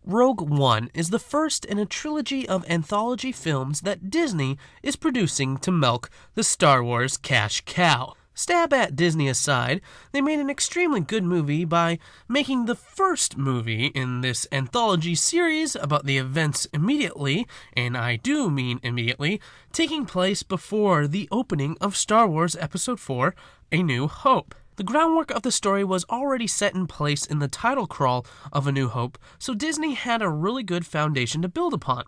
Rogue One is the first in a trilogy of anthology films that Disney is producing to milk the Star Wars cash cow. Stab at Disney aside, they made an extremely good movie by making the first movie in this anthology series about the events immediately, and I do mean immediately, taking place before the opening of Star Wars Episode 4, A New Hope. The groundwork of the story was already set in place in the title crawl of A New Hope, so Disney had a really good foundation to build upon.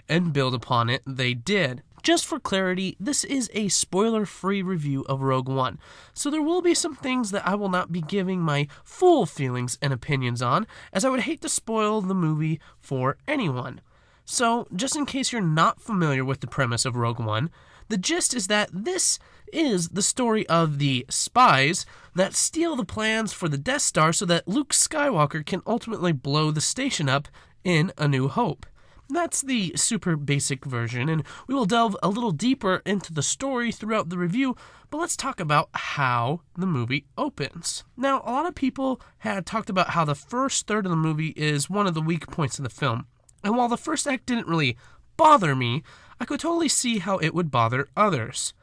And build upon it they did. Just for clarity, this is a spoiler-free review of Rogue One, so there will be some things that I will not be giving my full feelings and opinions on, as I would hate to spoil the movie for anyone. So, just in case you're not familiar with the premise of Rogue One, the gist is that this is the story of the spies that steal the plans for the Death Star so that Luke Skywalker can ultimately blow the station up in A New Hope. That's the super basic version, and we will delve a little deeper into the story throughout the review, but let's talk about how the movie opens. Now, a lot of people had talked about how the first third of the movie is one of the weak points of the film, and while the first act didn't really bother me, I could totally see how it would bother others.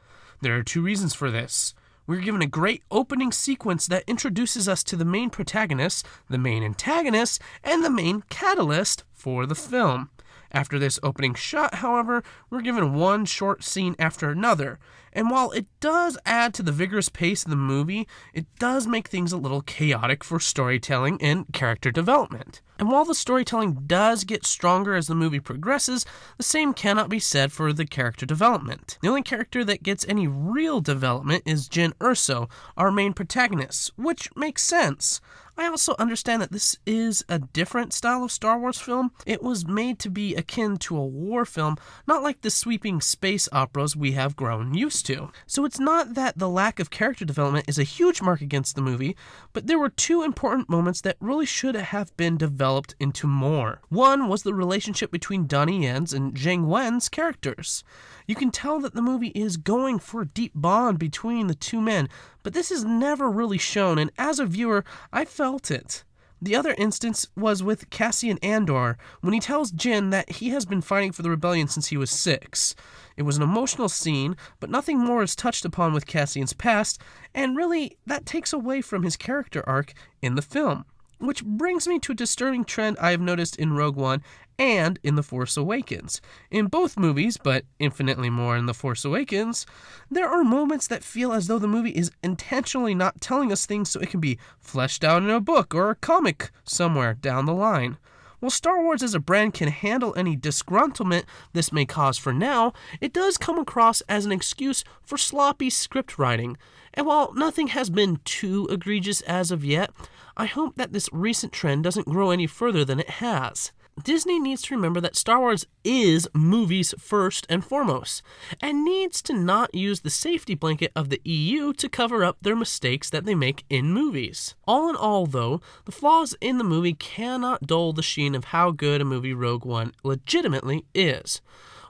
There are two reasons for this. We're given a great opening sequence that introduces us to the main protagonist, the main antagonist, and the main catalyst for the film. After this opening shot, however, we're given one short scene after another, and while it does add to the vigorous pace of the movie, it does make things a little chaotic for storytelling and character development. And while the storytelling does get stronger as the movie progresses, the same cannot be said for the character development. The only character that gets any real development is Jyn Erso, our main protagonist, which makes sense. I also understand that this is a different style of Star Wars film. It was made to be akin to a war film, not like the sweeping space operas we have grown used to. So it's not that the lack of character development is a huge mark against the movie, but there were two important moments that really should have been developed into more. One was the relationship between Donnie Yen's and Zhang Wen's characters. You can tell that the movie is going for a deep bond between the two men, but this is never really shown, and as a viewer, I felt it. The other instance was with Cassian Andor, when he tells Jyn that he has been fighting for the rebellion since he was 6. It was an emotional scene, but nothing more is touched upon with Cassian's past, and really, that takes away from his character arc in the film. Which brings me to a disturbing trend I have noticed in Rogue One and in The Force Awakens. In both movies, but infinitely more in The Force Awakens, there are moments that feel as though the movie is intentionally not telling us things so it can be fleshed out in a book or a comic somewhere down the line. While Star Wars as a brand can handle any disgruntlement this may cause for now, it does come across as an excuse for sloppy script writing. And while nothing has been too egregious as of yet, I hope that this recent trend doesn't grow any further than it has. Disney needs to remember that Star Wars is movies first and foremost, and needs to not use the safety blanket of the EU to cover up their mistakes that they make in movies. All in all, though, the flaws in the movie cannot dull the sheen of how good a movie Rogue One legitimately is.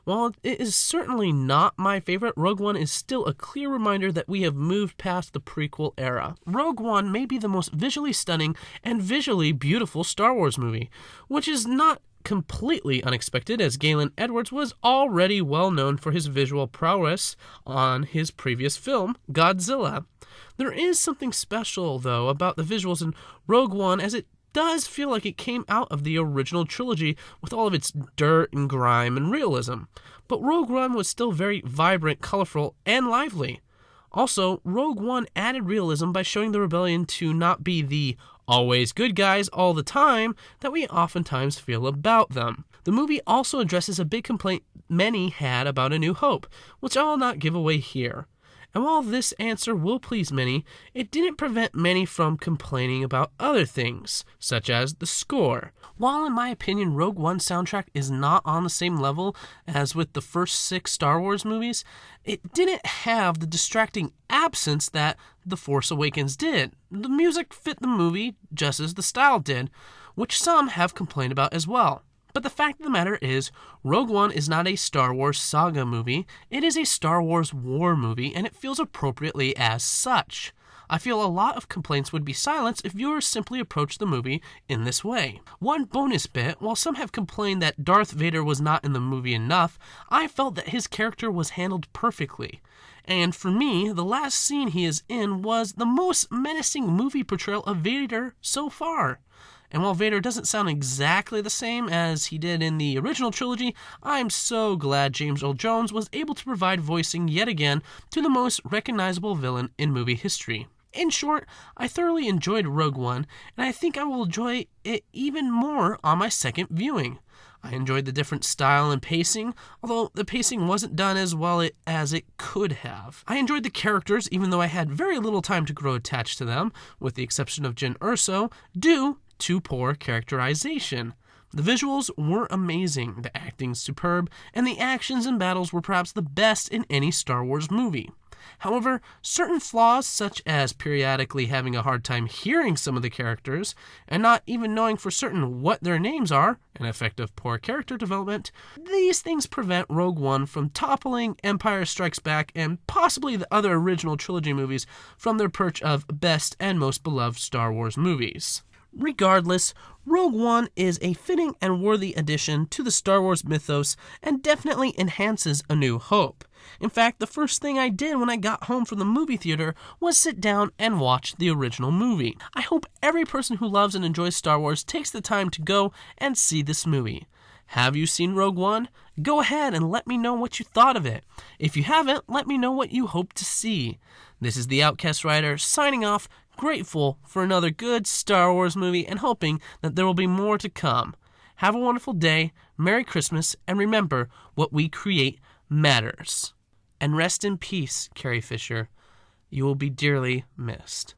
While it is certainly not my favorite, Rogue One is still a clear reminder that we have moved past the prequel era. Rogue One may be the most visually stunning and visually beautiful Star Wars movie, which is not completely unexpected, as Galen Edwards was already well known for his visual prowess on his previous film, Godzilla. There is something special, though, about the visuals in Rogue One, as it does feel like it came out of the original trilogy with all of its dirt and grime and realism. But Rogue One was still very vibrant, colorful, and lively. Also, Rogue One added realism by showing the rebellion to not be the always good guys all the time that we oftentimes feel about them. The movie also addresses a big complaint many had about A New Hope, which I will not give away here. And while this answer will please many, it didn't prevent many from complaining about other things, such as the score. While in my opinion Rogue One's soundtrack is not on the same level as with the first 6 Star Wars movies, it didn't have the distracting absence that The Force Awakens did. The music fit the movie just as the style did, which some have complained about as well. But the fact of the matter is, Rogue One is not a Star Wars saga movie, it is a Star Wars war movie, and it feels appropriately as such. I feel a lot of complaints would be silenced if viewers simply approached the movie in this way. One bonus bit, while some have complained that Darth Vader was not in the movie enough, I felt that his character was handled perfectly. And for me, the last scene he is in was the most menacing movie portrayal of Vader so far. And while Vader doesn't sound exactly the same as he did in the original trilogy, I'm so glad James Earl Jones was able to provide voicing yet again to the most recognizable villain in movie history. In short, I thoroughly enjoyed Rogue One, and I think I will enjoy it even more on my second viewing. I enjoyed the different style and pacing, although the pacing wasn't done as well as it could have. I enjoyed the characters, even though I had very little time to grow attached to them, with the exception of Jyn Erso, due to poor characterization. The visuals were amazing, the acting superb, and the actions and battles were perhaps the best in any Star Wars movie. However, certain flaws, such as periodically having a hard time hearing some of the characters, and not even knowing for certain what their names are, an effect of poor character development, these things prevent Rogue One from toppling Empire Strikes Back and possibly the other original trilogy movies from their perch of best and most beloved Star Wars movies. Regardless, Rogue One is a fitting and worthy addition to the Star Wars mythos and definitely enhances A New Hope. In fact, the first thing I did when I got home from the movie theater was sit down and watch the original movie. I hope every person who loves and enjoys Star Wars takes the time to go and see this movie. Have you seen Rogue One? Go ahead and let me know what you thought of it. If you haven't, let me know what you hope to see. This is the Outcast Writer signing off, grateful for another good Star Wars movie and hoping that there will be more to come. Have a wonderful day, Merry Christmas, and remember, what we create matters. And rest in peace, Carrie Fisher. You will be dearly missed.